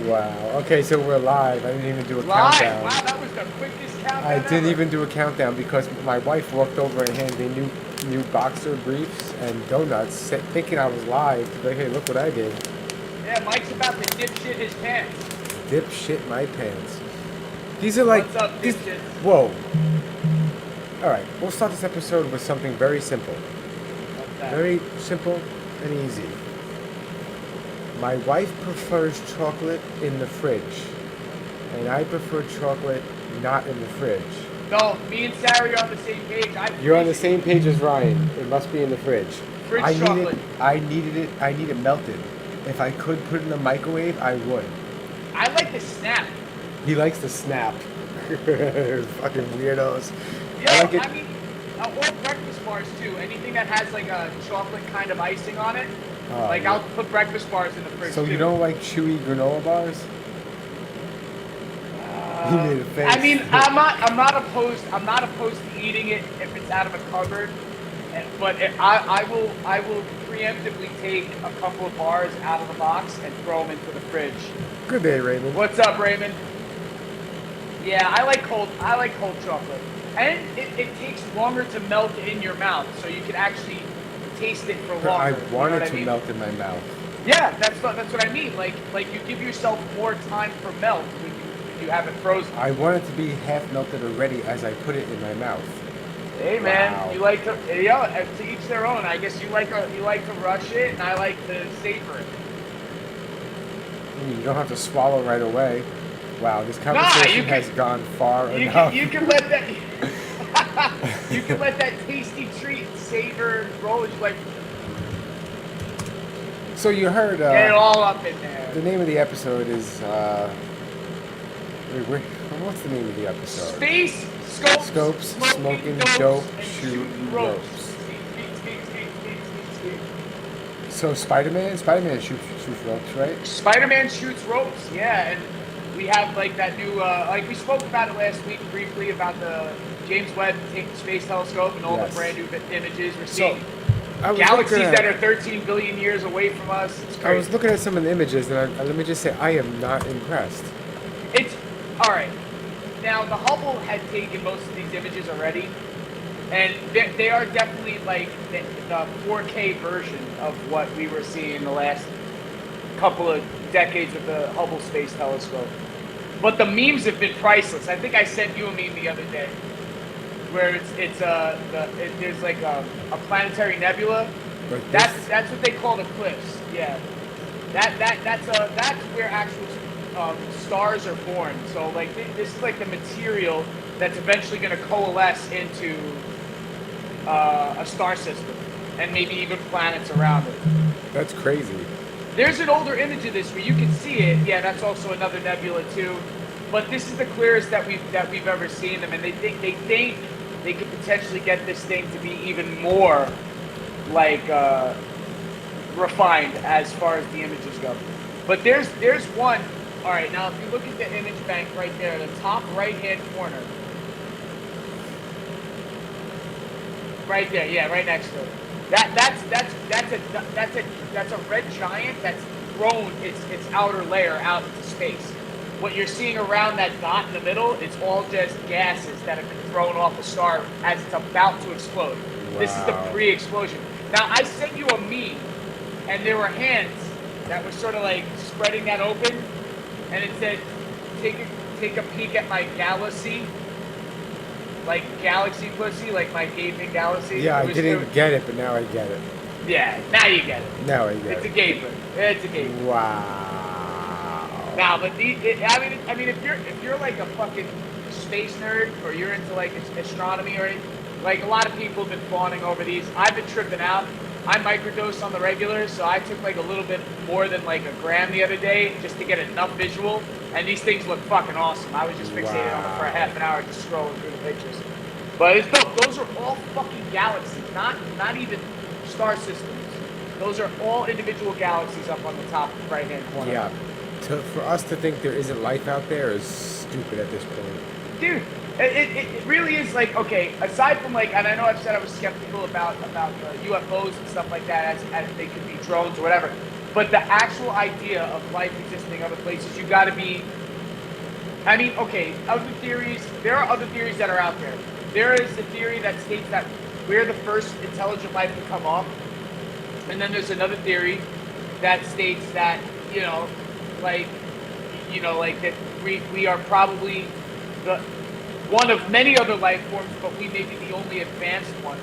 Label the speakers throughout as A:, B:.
A: Wow. Okay, so we're live. I didn't even do a
B: Live!
A: countdown.
B: Wow, that was the quickest countdown
A: I didn't
B: ever.
A: even do a countdown because my wife walked over and handed me new boxer briefs and donuts, thinking I was live. To be like, hey, look what I did.
B: Yeah, Mike's about to dipshit his pants.
A: Dip shit my pants. These are like
B: What's up,
A: these.
B: dipshits?
A: Whoa. All right, we'll start this episode with something very simple.
B: What's that?
A: Very simple and easy. My wife prefers chocolate in the fridge, and I prefer chocolate not in the fridge.
B: No, me and Sarah are on the same page.
A: You're on the same page as Ryan. It must be in the fridge.
B: Fridge
A: I
B: chocolate.
A: I need it melted. If I could put it in the microwave, I would.
B: I like the snap.
A: He likes to snap. Fucking weirdos.
B: Yo,
A: I like it.
B: I mean, all breakfast bars too. Anything that has like a chocolate kind of icing on it. Like
A: yeah.
B: I'll put breakfast bars in the fridge
A: So
B: too.
A: you don't like chewy granola bars? He made a face.
B: I mean, I'm not opposed to eating it if it's out of a cupboard, but I will preemptively take a couple of bars out of the box and throw them into the fridge.
A: Good day, Raymond.
B: What's up, Raymond? Yeah, I like cold chocolate, and it takes longer to melt in your mouth, so you can actually taste it for longer.
A: I
B: you know
A: want
B: what
A: it
B: I
A: to
B: mean?
A: melt in my mouth.
B: Yeah, that's what I mean. Like you give yourself more time for melt when you have it frozen.
A: I want it to be half melted already as I put it in my mouth.
B: Hey man,
A: Wow.
B: you like to to each their own. I guess you like to rush it, and I like to savor it.
A: You don't have to swallow right away. Wow, this conversation has gone far enough.
B: You can let that you can let that tasty treat savor and roll. It's like
A: So you heard
B: get it all up in there.
A: the name of the episode is what's the name of the episode?
B: Space
A: Scopes, smoking dope, shooting ropes. So Spider-Man shoots ropes, right?
B: Spider-Man shoots ropes, yeah, and we have like that new like we spoke about it last week briefly about the James Webb Space Telescope and all the brand new images we're seeing. Galaxies that are 13 billion years away from us. It's crazy.
A: I was looking at some of the images, and let me just say, I am not impressed.
B: It's all right. Now the Hubble had taken most of these images already, and they are definitely like the 4K version of what we were seeing in the last couple of decades with the Hubble Space Telescope. But the memes have been priceless. I think I sent you a meme the other day, where there's like a planetary nebula.
A: Like
B: That's what they call eclipse. Yeah, that's where actual stars are born. So like this is like the material that's eventually going to coalesce into a star system and maybe even planets around it.
A: That's crazy.
B: There's an older image of this where you can see it. Yeah, that's also another nebula too. But this is the clearest that we've ever seen them, and they think they could potentially get this thing to be even more like refined as far as the images go. But there's one. All right, now if you look at the image bank right there, the top right-hand corner, right there, yeah, right next to it. That's a red giant that's thrown its outer layer out into space. What you're seeing around that dot in the middle, it's all just gases that have been thrown off the star as it's about to explode. Wow. This is the pre-explosion. Now, I sent you a meme, and there were hands that were sort of like spreading that open, and it said, take a peek at my galaxy. Like galaxy pussy, like my gaping galaxy.
A: Yeah, I didn't get it, but now I get it.
B: Yeah, now you get it.
A: Now I get it.
B: It's a gaper. It's a gaper.
A: Wow.
B: Now, but I mean, if you're like a fucking space nerd or you're into like astronomy or anything, like a lot of people have been fawning over these. I've been tripping out. I microdose on the regular, so I took like a little bit more than like a gram the other day just to get enough visual. And these things look fucking awesome. I was just fixated on them for a half an hour just scrolling through the pictures. But it's dope. Those are all fucking galaxies, not even star systems. Those are all individual galaxies up on the top right-hand corner.
A: Yeah. For us to think there isn't life out there is stupid at this point.
B: Dude, it really is like, okay, aside from like, and I know I've said I was skeptical about UFOs and stuff like that as they could be drones or whatever. but the actual idea of life existing other places, you got to be. I mean, okay, other theories. There are other theories that are out there. There is a theory that states that we're the first intelligent life to come up, and then there's another theory that states that like like that we are probably the one of many other life forms, but we may be the only advanced ones.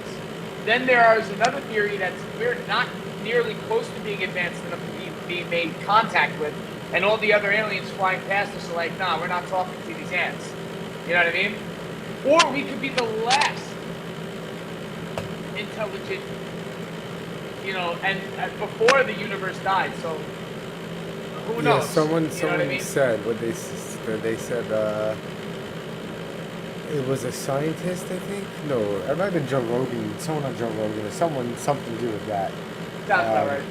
B: Then there is another theory that we're not nearly close to being advanced enough to be made contact with, and all the other aliens flying past us are like, nah, we're not talking to these ants. You know what I mean? Or we could be the last intelligent, and before the universe died. So who knows?
A: Yeah, someone
B: I mean?
A: said what they said. It was a scientist, I think. No, it might have been Joe Rogan. Someone on Joe Rogan, or something to do with that.
B: Sounds about right.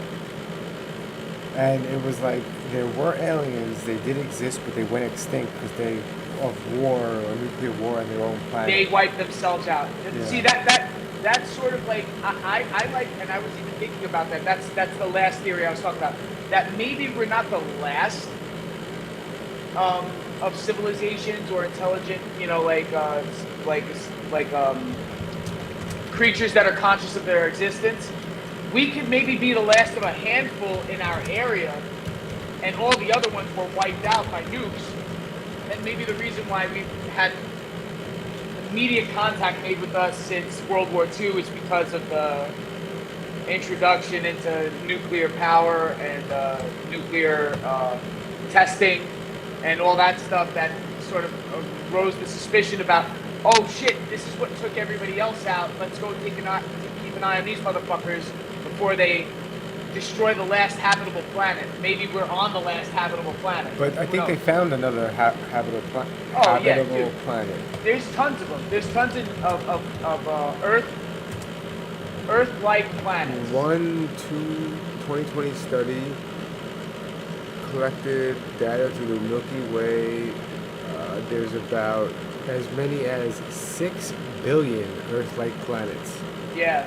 A: And it was like there were aliens. They did exist, but they went extinct because of war or nuclear war on their own planet.
B: They wiped themselves out.
A: Yeah.
B: See that's sort of like I like, and I was even thinking about that. That's the last theory I was talking about. That maybe we're not the last of civilizations or intelligent, creatures that are conscious of their existence. We could maybe be the last of a handful in our area, and all the other ones were wiped out by nukes. And maybe the reason why we've had immediate contact made with us since World War II is because of the introduction into nuclear power and nuclear testing and all that stuff that sort of rose the suspicion about, oh shit, this is what took everybody else out. Let's go keep an eye on these motherfuckers before they destroy the last habitable planet. Maybe we're on the last habitable planet.
A: But I think they found another habitable planet.
B: There's tons of them. There's tons of Earth-like planets.
A: 2020 study collected data through the Milky Way. There's about as many as 6 billion Earth-like planets.
B: Yeah.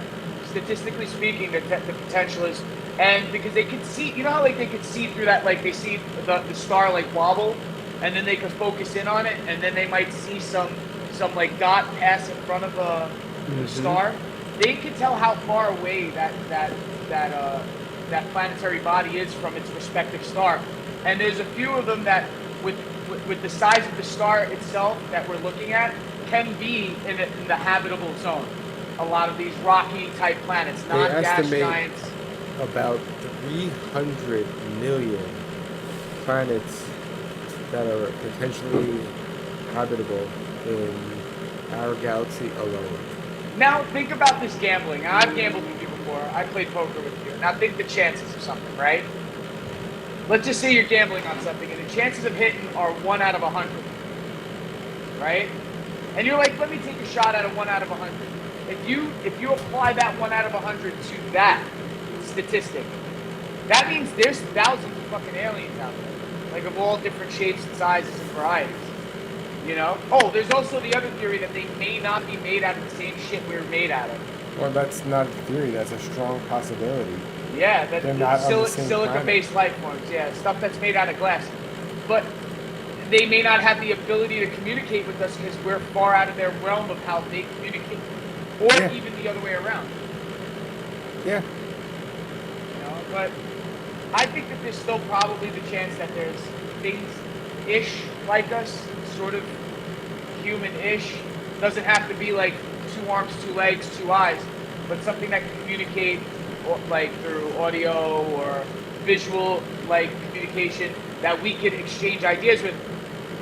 B: Statistically speaking, the potential is, and because they could see, how like they could see through that, like they see the star like wobble, and then they could focus in on it, and then they might see some like dot pass in front of the star. They could tell how far away that planetary body is from its respective star, and there's a few of them that with the size of the star itself that we're looking at can be in the habitable zone. A lot of these rocky type planets, not gas giants.
A: About 300 million planets that are potentially habitable in our galaxy alone.
B: Now think about this gambling. I've gambled with you before. I played poker with you. Now think the chances of something, right? Let's just say you're gambling on something and the chances of hitting are 1 out of 100, right? And you're like, let me take a shot at a 1 out of 100. If you apply that 1 out of 100 to that statistic, that means there's thousands of fucking aliens out there, like of all different shapes and sizes and varieties. Oh, there's also the other theory that they may not be made out of the same shit we were made out of.
A: Well, that's not a theory. That's a strong possibility.
B: Yeah, that
A: they're not
B: silica-based life forms. Yeah, stuff that's made out of glass, but they may not have the ability to communicate with us because we're far out of their realm of how they communicate. Or even the other way around.
A: Yeah.
B: But I think that there's still probably the chance that there's things-ish like us, sort of human-ish. Doesn't have to be like 2 arms, 2 legs, 2 eyes, but something that can communicate like through audio or visual like communication that we could exchange ideas with.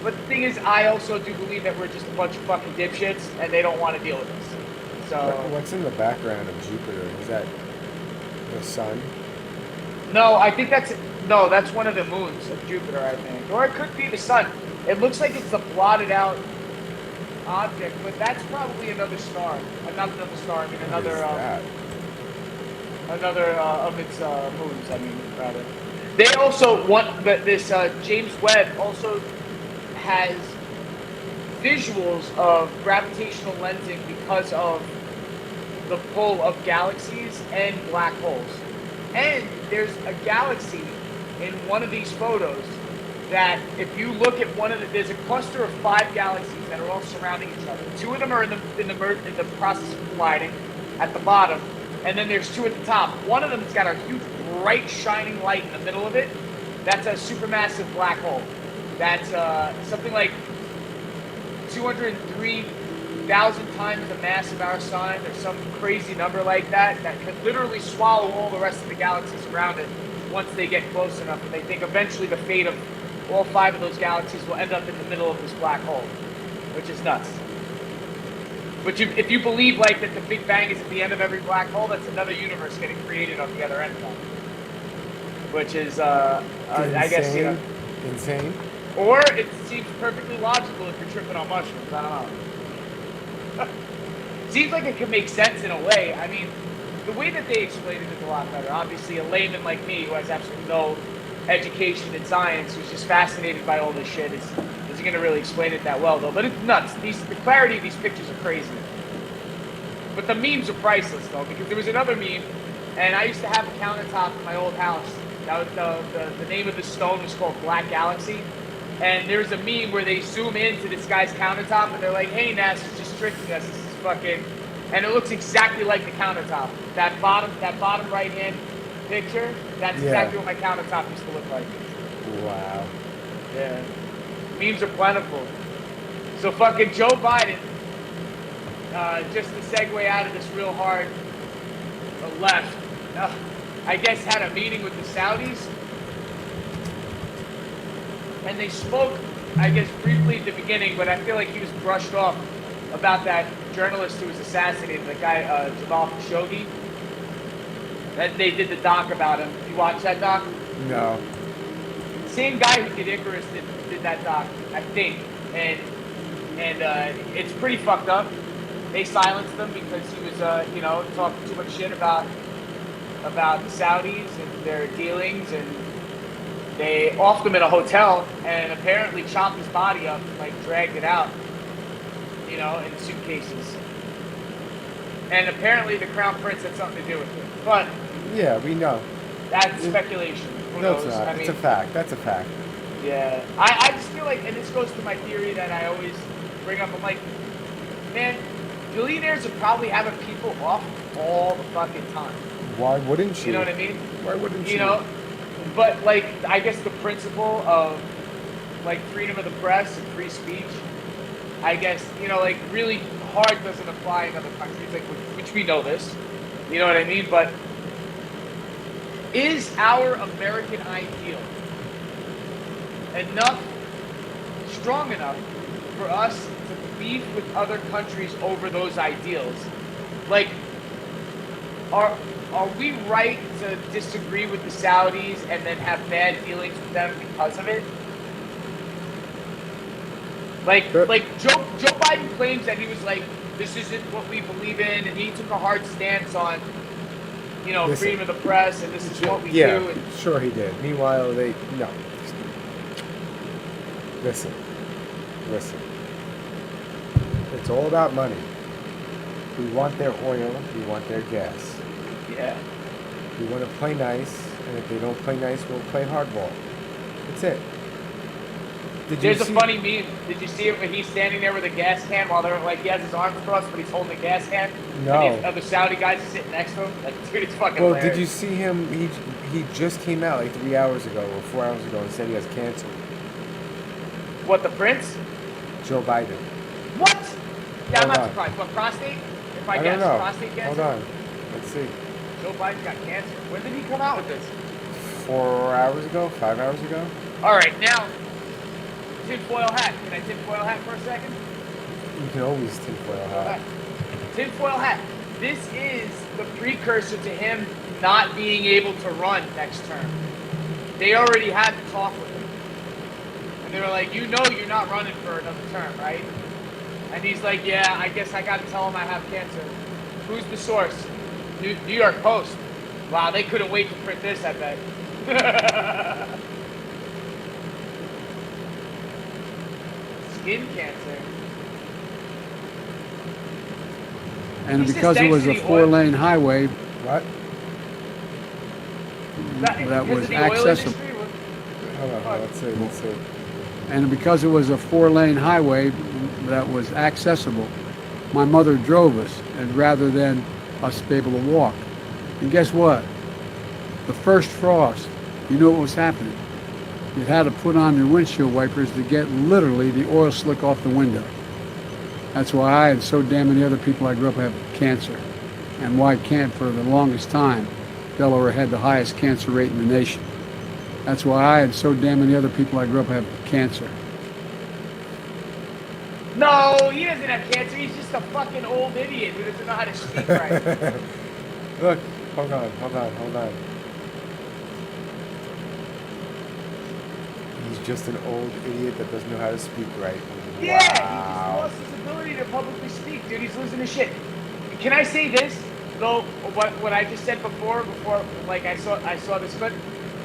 B: But the thing is, I also do believe that we're just a bunch of fucking dipshits and they don't want to deal with us. So
A: what's in the background of Jupiter? Is that the sun?
B: No, I think that's one of the moons of Jupiter, I think. Or it could be the sun. It looks like it's a blotted out object, but that's probably another star. Another star, I mean another of its moons, I mean, rather. They also want this James Webb also has visuals of gravitational lensing because of the pull of galaxies and black holes. And there's a galaxy in one of these photos that if you look at there's a cluster of 5 galaxies that are all surrounding each other. 2 of them are in the process of colliding at the bottom, and then there's 2 at the top. One of them's got a huge, bright, shining light in the middle of it. That's a supermassive black hole. That's something like 203,000 times the mass of our sun, or some crazy number like that, that could literally swallow all the rest of the galaxies around it once they get close enough. And they think eventually the fate of all 5 of those galaxies will end up in the middle of this black hole, which is nuts. But if you believe like that the Big Bang is at the end of every black hole, that's another universe getting created on the other end of that. Which is, I guess, you know,
A: insane.
B: Or it seems perfectly logical if you're tripping on mushrooms. I don't know. Seems like it could make sense in a way. I mean, the way that they explain it is a lot better. Obviously, a layman like me who has absolutely no education in science, who's just fascinated by all this shit, isn't going to really explain it that well, though. But it's nuts. The clarity of these pictures are crazy. But the memes are priceless, though, because there was another meme, and I used to have a countertop in my old house. That was the name of the stone was called Black Galaxy. And there's a meme where they zoom into this guy's countertop, and they're like, "Hey, NASA's just tricking us. This is fucking," and it looks exactly like the countertop. That bottom right hand picture, that's exactly what my countertop used to look like.
A: Wow.
B: Yeah. Memes are plentiful. So fucking Joe Biden, just to segue out of this real hard left, I guess had a meeting with the Saudis. And they spoke, I guess, briefly at the beginning, but I feel like he was brushed off about that journalist who was assassinated, the guy, Jamal Khashoggi. That they did the doc about him. You watch that doc?
A: No.
B: Same guy who did Icarus did that doc, I think. And it's pretty fucked up. They silenced him because he was, talking too much shit about the Saudis and their dealings, and they offed him in a hotel and apparently chopped his body up and, like, dragged it out, in suitcases. And apparently the Crown Prince had something to do with it. But
A: yeah, we know.
B: That's speculation. Who
A: no,
B: knows?
A: it's not.
B: I mean,
A: it's a fact. That's a fact.
B: Yeah. I just feel like, and this goes to my theory that I always bring up, I'm like, man, billionaires are probably having people off all the fucking time.
A: Why wouldn't you?
B: You know what I mean?
A: Why wouldn't you?
B: You know? But, like, I guess the principle of, like, freedom of the press and free speech, I guess, like, really hard doesn't apply in other countries, like, which we know this. You know what I mean? But is our American ideal strong enough for us to beef with other countries over those ideals? Like, are we right to disagree with the Saudis and then have bad feelings with them because of it? Like Joe Biden claims that he was like, this isn't what we believe in, and he took a hard stance on,
A: Listen,
B: freedom of the press, and this is what we do.
A: Yeah, sure he did. Meanwhile, no. Listen. It's all about money. We want their oil. We want their gas.
B: Yeah.
A: We want to play nice, and if they don't play nice, we'll play hardball. That's it.
B: There's a funny meme. Did you see it when he's standing there with a gas can while they're like, he has his arms crossed, but he's holding a gas can?
A: No.
B: And the other Saudi guys are sitting next to him. Like, dude, it's fucking hilarious.
A: Did you see him? He just came out like 3 hours ago or 4 hours ago and said he has cancer.
B: What, the prince?
A: Joe Biden.
B: What? Yeah, I'm
A: Hold
B: not
A: on.
B: surprised. What, prostate? If I
A: don't
B: guess,
A: know.
B: prostate cancer?
A: Hold on. Let's see.
B: Joe Biden's got cancer. When did he come out with this?
A: 4 hours ago? 5 hours ago?
B: All right, now, tinfoil hat. Can I tinfoil hat for a second?
A: You can always tinfoil hat.
B: Tinfoil hat. This is the precursor to him not being able to run next term. They already had the talk with him. And they were like, you're not running for another term, right? And he's like, yeah, I guess I got to tell him I have cancer. Who's the source? New York Post. Wow, they couldn't wait to print this, I bet. Skin cancer.
C: And because it was a 4-lane highway,
A: What?
C: that
B: because
C: was
B: of the oil
C: accessible.
B: industry.
A: Hold on, let's see.
C: And because it was a 4-lane highway that was accessible, my mother drove us, and rather than us be able to walk. And guess what? The first frost, you know what was happening? You had to put on your windshield wipers to get literally the oil slick off the window. That's why I and so damn many other people I grew up have cancer. And why can't, for the longest time, Delaware had the highest cancer rate in the nation. That's why I and so damn many other people I grew up have cancer.
B: No, he doesn't have cancer. He's just a fucking old idiot who doesn't know how to speak right.
A: Look, hold on. He's just an old idiot that doesn't know how to speak right.
B: Yeah, he just
A: Wow.
B: lost his ability to publicly speak, dude. He's losing his shit. Can I say this though? What I just said before, like I saw this clip.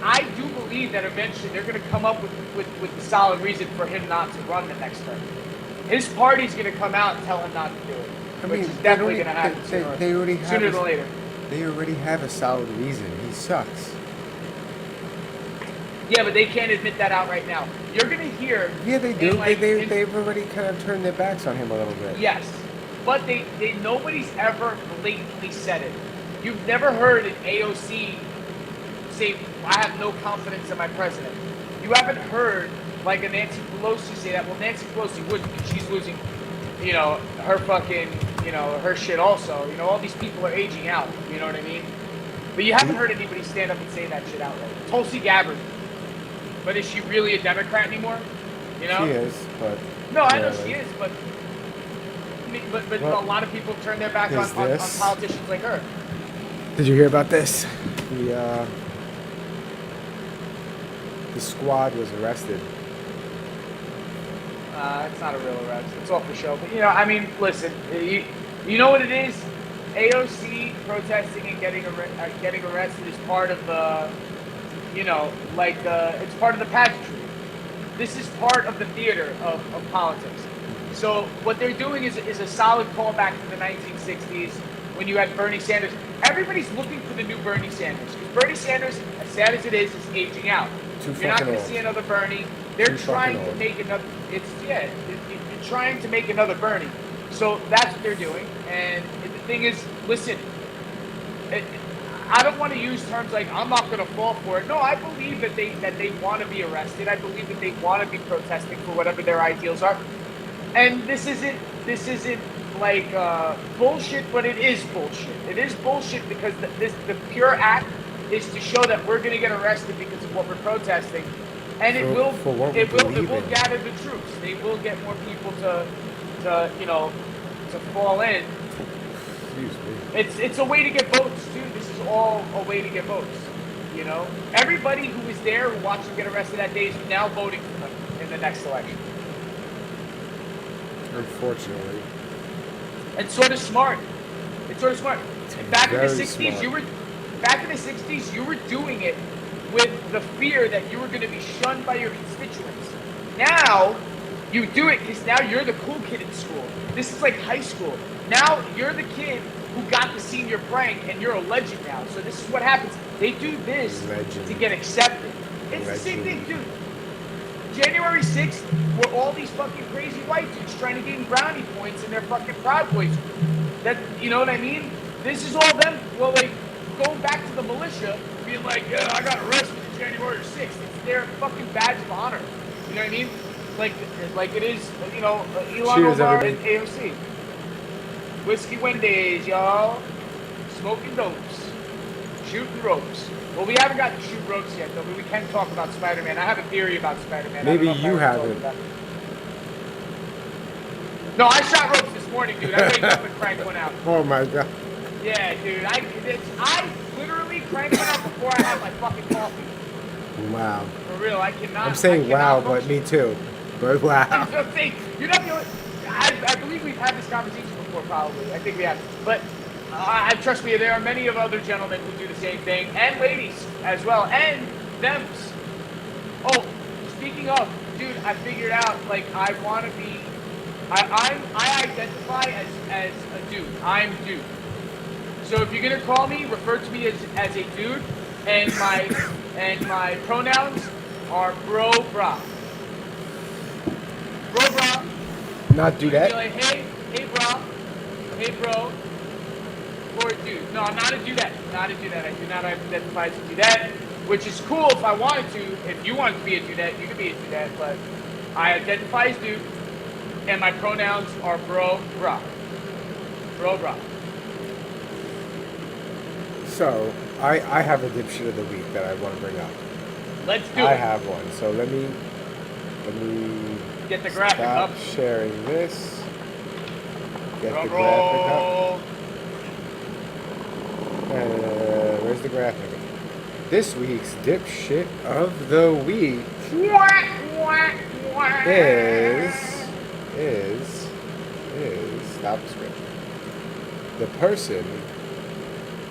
B: I do believe that eventually they're going to come up with a solid reason for him not to run the next term. His party's going to come out and tell him not to do it, which is definitely going to happen sooner than later.
A: They already have a solid reason. He sucks.
B: Yeah, but they can't admit that out right now. You're going to hear.
A: Yeah, they do.
B: Like,
A: They've already kind of turned their backs on him a little bit.
B: Yes, but they nobody's ever blatantly said it. You've never heard an AOC say, I have no confidence in my president. You haven't heard like a Nancy Pelosi say that. Well, Nancy Pelosi wouldn't, because she's losing, her fucking, her shit also. All these people are aging out. You know what I mean? But you haven't heard anybody stand up and say that shit outright. Tulsi Gabbard. But is she really a Democrat anymore?
A: She is, but...
B: No, I know she is, but well, a lot of people turn their back on politicians like her.
A: Did you hear about this? The squad was arrested.
B: It's not a real arrest. It's all for show. But listen. You know what it is? AOC protesting and getting arrested is part of the, it's part of the pageantry. This is part of the theater of politics. So what they're doing is a solid callback to the 1960s when you had Bernie Sanders. Everybody's looking for the new Bernie Sanders. Because Bernie Sanders, as sad as it is aging out. You're not going to see another Bernie. They're trying to make another. You're trying to make another Bernie. So that's what they're doing. And the thing is, listen, I don't want to use terms like I'm not going to fall for it. No, I believe that they want to be arrested. I believe that they want to be protesting for whatever their ideals are. And this isn't like bullshit, but it is bullshit. It is bullshit because the pure act is to show that we're going to get arrested because of what we're protesting, and it will gather the troops. They will get more people to fall in.
A: Excuse me.
B: It's a way to get votes too. This is all a way to get votes. Everybody who was there who watched them get arrested that day is now voting for them in the next election.
A: Unfortunately.
B: It's sort of smart. Back in the 60s,
A: smart.
B: Back in the 60s, you were doing it with the fear that you were going to be shunned by your constituents. Now, you do it because now you're the cool kid in school. This is like high school. Now, you're the kid who got the senior prank, and you're a legend now. So this is what happens. They do this to get accepted. It's the same thing, dude. January 6th were all these fucking crazy white dudes trying to gain brownie points in their fucking Proud Boys. You know what I mean? This is all them, going back to the militia, being like, yeah, I got arrested on January 6th. It's their fucking badge of honor. You know what I mean? Like it is, Elon Omar and AOC. Whiskey Wendy's, y'all. Smoking dopes. Shooting ropes. Well, we haven't got to shoot ropes yet, though, but we can talk about Spider-Man. I have a theory about Spider-Man.
A: Maybe you haven't.
B: No, I shot ropes this morning, dude. I wake up and crank one out.
A: Oh, my God.
B: Yeah, dude. I literally crank one out before I have my fucking coffee.
A: Wow.
B: For real, I cannot.
A: I'm saying wow, but me too. But wow.
B: You're not the only. I believe we've had this conversation before, probably. I think we have. But trust me, there are many of other gentlemen who do the same thing, and ladies as well, and thems. Oh, speaking of, dude, I figured out, I want to be. I identify as a dude. I'm dude. So if you're gonna call me, refer to me as a dude, and my pronouns are bro, brah. Bro, brah.
A: Not do
B: You can
A: that.
B: be like, hey, brah, hey, bro, or dude. No, I'm not a dudette. Not a dudette. I do not identify as a dudette, which is cool if I wanted to. If you wanted to be a dudette, you could be a dudette, but I identify as dude, and my pronouns are bro, brah. Bro, brah.
A: So, I have a dipshit of the week that I want to bring up.
B: Let's do
A: I
B: it.
A: have one. So let me
B: Get the graphic
A: stop
B: up.
A: sharing this. Get
B: Drum
A: the graphic up.
B: roll.
A: Where's the graphic? This week's dipshit of the week is stop the script. The person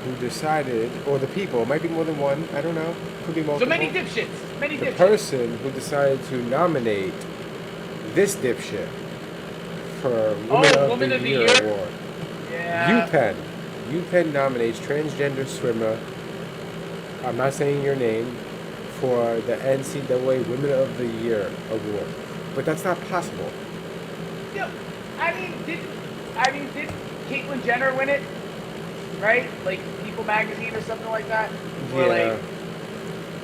A: who decided, or the people, it might be more than one, I don't know, could be multiple.
B: So many dipshits. Many
A: The
B: dipshits.
A: person who decided to nominate this dipshit for Woman of the Year award.
B: Yeah.
A: UPenn nominates transgender swimmer, I'm not saying your name, for the NCAA Women of the Year award. But that's not possible.
B: Yeah. I mean, did Caitlyn Jenner win it? Right? Like People Magazine or something like that? Or
A: Yeah.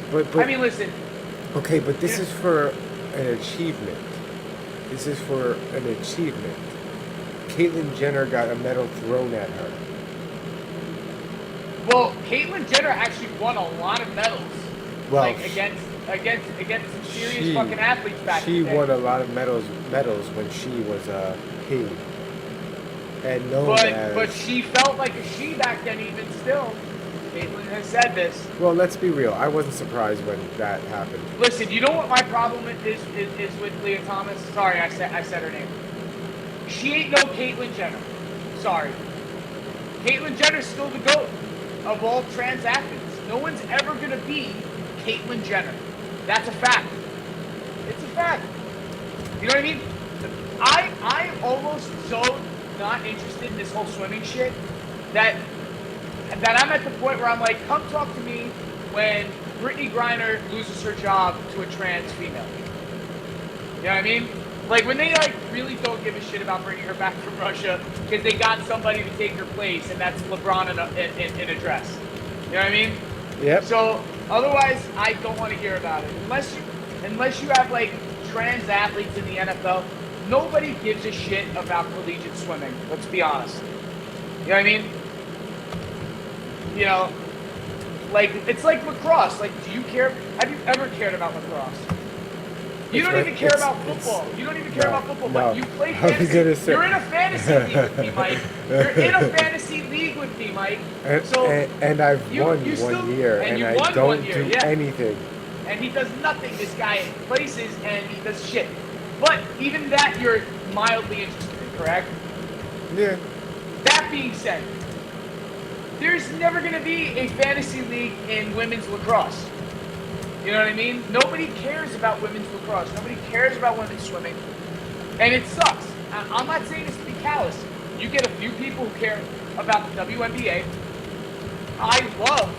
A: But
B: I mean, listen.
A: okay, but this
B: Yeah.
A: is for an achievement. This is for an achievement. Caitlyn Jenner got a medal thrown at her.
B: Well, Caitlyn Jenner actually won a lot of medals.
A: Well,
B: like against some serious fucking athletes back
A: She
B: in the day.
A: won a lot of medals when she was he. And known as.
B: But she felt like a she back then, even still. Caitlyn has said this.
A: Well, let's be real. I wasn't surprised when that happened.
B: Listen, you know what my problem is with Leah Thomas? Sorry, I said her name. She ain't no Caitlyn Jenner. Sorry. Caitlyn Jenner's still the GOAT of all trans athletes. No one's ever gonna be Caitlyn Jenner. That's a fact. It's a fact. You know what I mean? I'm almost so not interested in this whole swimming shit that I'm at the point where I'm like, come talk to me when Brittany Griner loses her job to a trans female. You know what I mean? Like when they really don't give a shit about bringing her back from Russia because they got somebody to take her place, and that's LeBron in a dress. You know what I mean?
A: Yep.
B: So otherwise, I don't want to hear about it unless you have like trans athletes in the NFL. Nobody gives a shit about collegiate swimming. Let's be honest. You know what I mean? You know, like it's like lacrosse. Like, do you care? Have you ever cared about lacrosse? You don't even care about football. You don't even care about football, but you play fantasy. You're in a fantasy league with me, Mike. You're in a fantasy league with me, Mike.
A: And I've won 1 year, and I don't do anything.
B: And he does nothing. This guy places and he does shit. But even that, you're mildly interested in, correct?
A: Yeah.
B: That being said, there's never going to be a fantasy league in women's lacrosse. You know what I mean? Nobody cares about women's lacrosse. Nobody cares about women's swimming. And it sucks. I'm not saying this to be callous. You get a few people who care about the WNBA. I love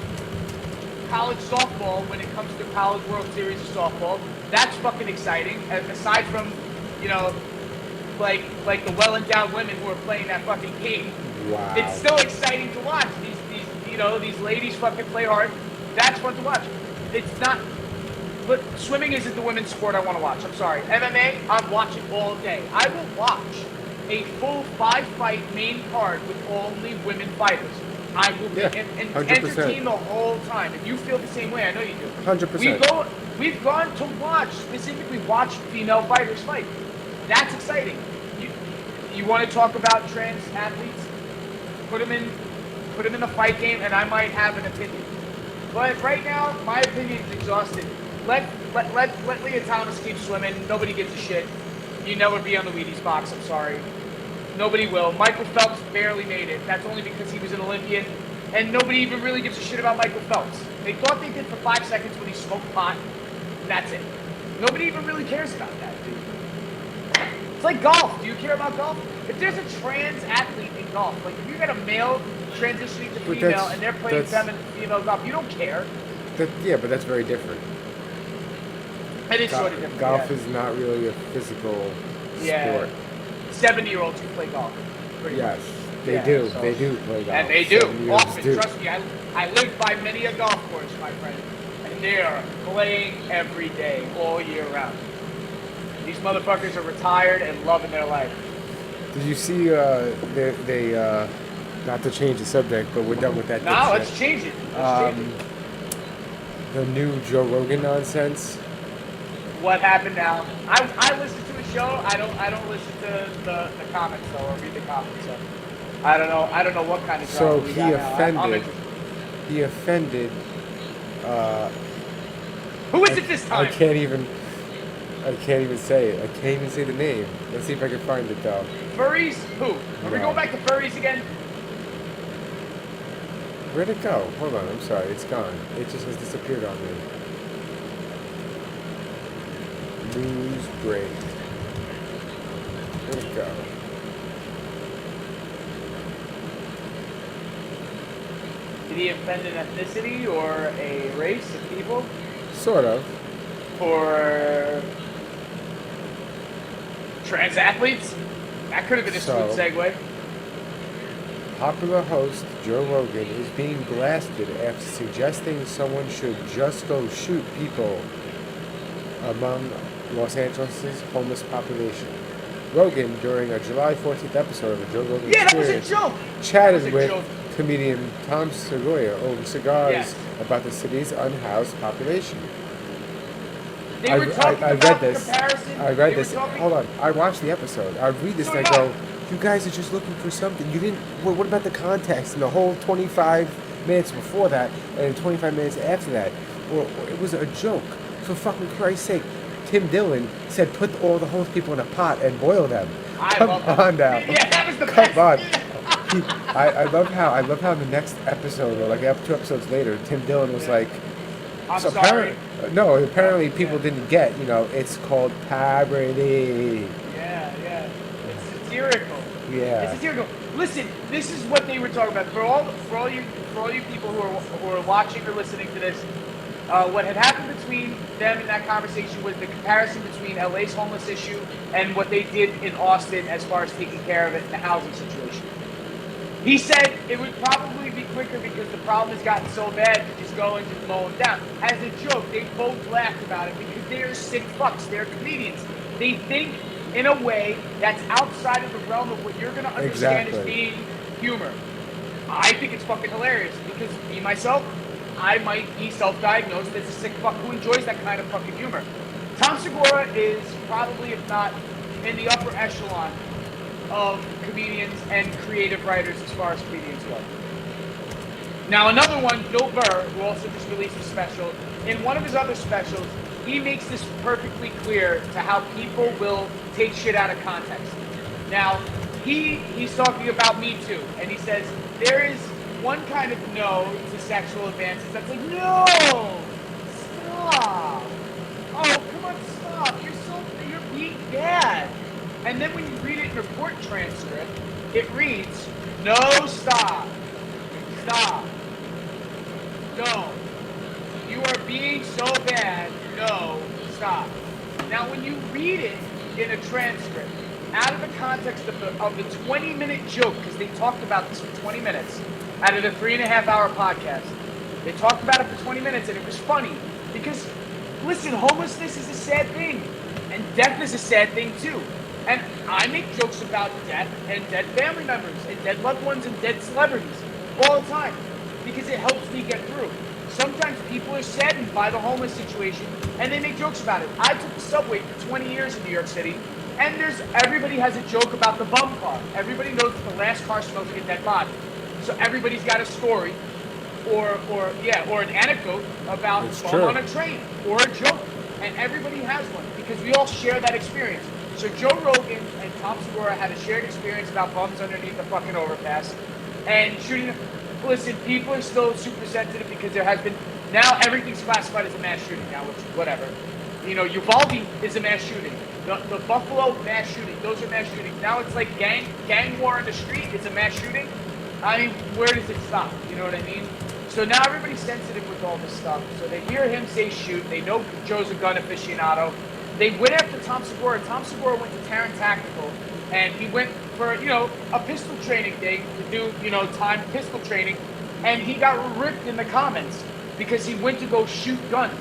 B: college softball when it comes to College World Series of softball. That's fucking exciting. Aside from, you know, like the well-endowed women who are playing that fucking game.
A: Wow.
B: It's still exciting to watch. These ladies fucking play hard. That's fun to watch. It's not. But swimming isn't the women's sport I want to watch. I'm sorry. MMA, I'm watching all day. I will watch a full 5-fight main card with only women fighters. I will be and entertain the whole time. If you feel the same way, I know you do.
A: 100%.
B: We've gone to specifically watch female fighters fight. That's exciting. You want to talk about trans athletes? Put them in a fight game, and I might have an opinion. But right now, my opinion is exhausted. Let Leah Thomas keep swimming. Nobody gives a shit. You never be on the Wheaties box. I'm sorry. Nobody will. Michael Phelps barely made it. That's only because he was an Olympian. And nobody even really gives a shit about Michael Phelps. They thought they did for 5 seconds when he smoked pot. And that's it. Nobody even really cares about that, dude. It's like golf. Do you care about golf? If there's a trans athlete in golf, like if you got a male transitioning to female and they're playing female golf, you don't care.
A: Yeah, but that's very different.
B: It is sort of different.
A: Golf
B: yeah.
A: is not really a physical sport.
B: 70-year-olds who play golf. Pretty
A: Yes,
B: much.
A: they
B: Yeah,
A: do.
B: so-
A: They do play golf.
B: And they do.
A: 70-year-olds
B: Often,
A: do.
B: trust me, I live by many a golf course, my friend. And they are playing every day, all year round. These motherfuckers are retired and loving their life.
A: Did you see? They not to change the subject, but we're done with that.
B: No,
A: dipshit.
B: let's change it. Let's change it.
A: The new Joe Rogan nonsense.
B: What happened now? I listen to his show. I don't listen to the comments though, or read the comments. So I don't know what kind of
A: So
B: drama we
A: he
B: got now. I'm
A: offended.
B: interested.
A: He offended.
B: Who is it this time?
A: I can't even say it. I can't even say the name. Let's see if I can find it though.
B: Furries? Who? Are we
A: No.
B: going back to furries again?
A: Where'd it go? Hold on. I'm sorry. It's gone. It just has disappeared on me. News break. Where'd it go?
B: Did he offend an ethnicity or a race of people?
A: Sort of.
B: Or trans athletes? That could have been a
A: So-
B: smooth segue.
A: Popular host Joe Rogan is being blasted after suggesting someone should just go shoot people among Los Angeles' homeless population. Rogan, during a July 14th episode of the Joe Rogan
B: Yeah, that was a
A: Experience,
B: joke.
A: chatted
B: That was a
A: with
B: joke.
A: comedian Tom Segura over cigars
B: Yes.
A: about the city's unhoused population.
B: They were talking
A: I
B: about
A: read this.
B: comparison.
A: I read
B: They were
A: this.
B: talking-
A: Hold on. I watched the episode. I read this
B: So
A: and I
B: did
A: go, you guys are just looking for something. You didn't. What about the context and the whole 25 minutes before that and 25 minutes after that? Well, it was a joke. For fucking Christ's sake, Tim Dillon said put all the homeless people in a pot and boil them. Come
B: love that.
A: on now.
B: Yeah, that was the
A: Come
B: best.
A: on. I love how the next episode, or like 2 episodes later, Tim Dillon was like,
B: I'm
A: so
B: sorry.
A: apparently people didn't get, it's called parody.
B: Yeah. It's satirical.
A: Yeah.
B: It's satirical. Listen, this is what they were talking about. For all you people who are watching or listening to this, what had happened between them in that conversation was the comparison between LA's homeless issue and what they did in Austin as far as taking care of it in the housing situation. He said it would probably be quicker because the problem has gotten so bad to just go and just mow them down. As a joke, they both laughed about it because they're sick fucks. They're comedians. They think in a way that's outside of the realm of what you're going to understand as
A: Exactly.
B: being humor. I think it's fucking hilarious because me, myself, I might be self-diagnosed as a sick fuck who enjoys that kind of fucking humor. Tom Segura is probably, if not in the upper echelon of comedians and creative writers as far as comedians go. Now another one, Bill Burr, who also just released a special, in one of his other specials, he makes this perfectly clear to how people will take shit out of context. Now, he's talking about Me Too, and he says, there is one kind of no to sexual advances that's like, no! Stop! Oh, come on, stop! You're being bad! And then when you read it in a court transcript, it reads, no, stop. Stop. No. You are being so bad. No, stop. Now, when you read it in a transcript, out of the context of the 20-minute joke, because they talked about this for 20 minutes, out of the 3.5-hour podcast, they talked about it for 20 minutes, and it was funny. Because, listen, homelessness is a sad thing, and death is a sad thing, too. And I make jokes about death and dead family members and dead loved ones and dead celebrities all the time because it helps me get through. Sometimes people are saddened by the homeless situation and they make jokes about it. I took the subway for 20 years in New York City and everybody has a joke about the bum car. Everybody knows that the last car smells like a dead body. So everybody's got a story or an anecdote about
A: It's
B: bum
A: true.
B: on a train or a joke. And everybody has one because we all share that experience. So Joe Rogan and Tom Segura had a shared experience about bums underneath the fucking overpass and shooting. Listen, people are still super sensitive because there has been, now everything's classified as a mass shooting now, which whatever. Uvalde is a mass shooting. The Buffalo mass shooting, those are mass shootings. Now it's like gang war in the street, it's a mass shooting. I mean, where does it stop? You know what I mean? So now everybody's sensitive with all this stuff. So they hear him say shoot. They know Joe's a gun aficionado. They went after Tom Segura. Tom Segura went to Terran Tactical, and he went for, a pistol training thing to do, timed pistol training, and he got ripped in the comments because he went to go shoot guns.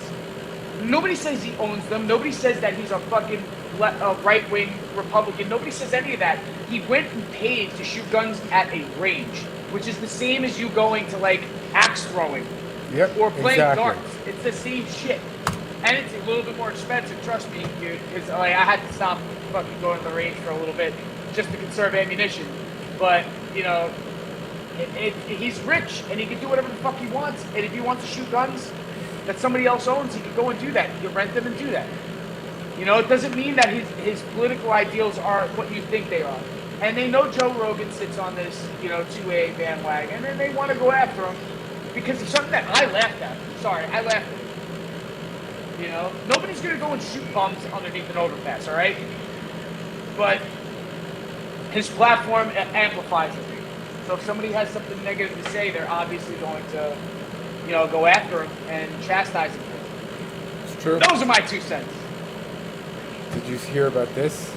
B: Nobody says he owns them. Nobody says that he's a fucking right-wing Republican. Nobody says any of that. He went and paid to shoot guns at a range, which is the same as you going to, like, axe throwing or playing darts. It's the same shit. And it's a little bit more expensive, trust me, dude, because I had to stop fucking going to the range for a little bit just to conserve ammunition. But, he's rich, and he can do whatever the fuck he wants. And if he wants to shoot guns that somebody else owns, he can go and do that. He can rent them and do that. It doesn't mean that his political ideals are what you think they are. And they know Joe Rogan sits on this, 2A bandwagon, and they want to go after him because of something that I laughed at. Sorry, I laughed at. Nobody's going to go and shoot bums underneath an overpass, all right? But his platform amplifies it. So if somebody has something negative to say, they're obviously going to, go after him and chastise him.
A: It's true.
B: Those are my 2 cents.
A: Did you hear about this?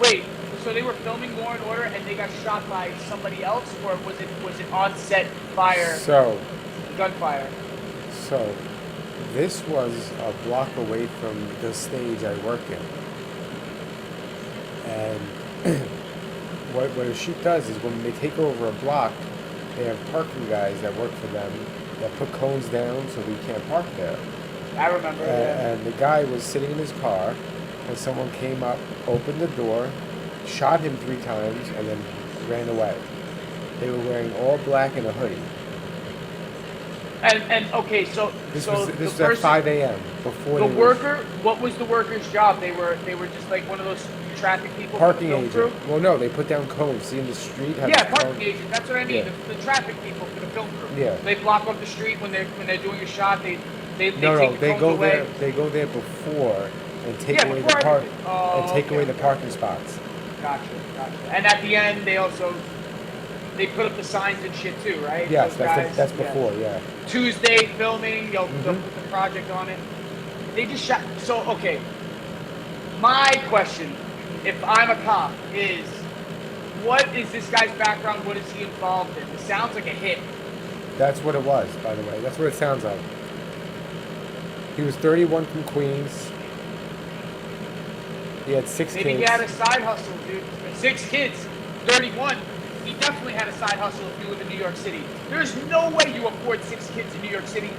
B: Wait, so they were filming Law and Order and they got shot by somebody else, or was it on set fire? Gunfire.
A: So this was a block away from the stage I work in. And what a shoot does is when they take over a block, they have parking guys that work for them that put cones down so we can't park there.
B: I remember that.
A: And the guy was sitting in his car, and someone came up, opened the door, shot him 3 times, and then ran away. They were wearing all black and a hoodie.
B: And okay, so
A: This
B: so
A: was
B: the
A: at
B: person,
A: 5 a.m. before
B: the
A: they
B: worker. What was the worker's job? They were just like one of those traffic people.
A: parking
B: for the
A: agent.
B: film crew?
A: Well, no, they put down cones. See in the street. How
B: Yeah,
A: the
B: parking
A: cone-
B: agent. That's what I mean.
A: Yeah.
B: The traffic people for the film crew.
A: Yeah.
B: They block up the street when they're doing a shot. They
A: No,
B: take
A: no,
B: the
A: they
B: cones
A: go
B: away.
A: there. They go there before and take away the
B: before
A: park
B: everything. Oh,
A: and take
B: okay,
A: away the
B: okay.
A: parking spots.
B: Gotcha. And at the end, they put up the signs and shit too, right?
A: Yes,
B: Those
A: that's
B: guys?
A: before. Yeah.
B: Tuesday filming, they'll
A: Mhm.
B: put the project on it. They just shot. So, okay. My question, if I'm a cop, is what is this guy's background? What is he involved in? It sounds like a hit.
A: That's what it was, by the way. That's what it sounds like. He was 31 from Queens. He had 6
B: Maybe
A: kids.
B: he had a side hustle, dude. 6 kids, 31. He definitely had a side hustle if you live in New York City. There's no way you afford 6 kids in New York City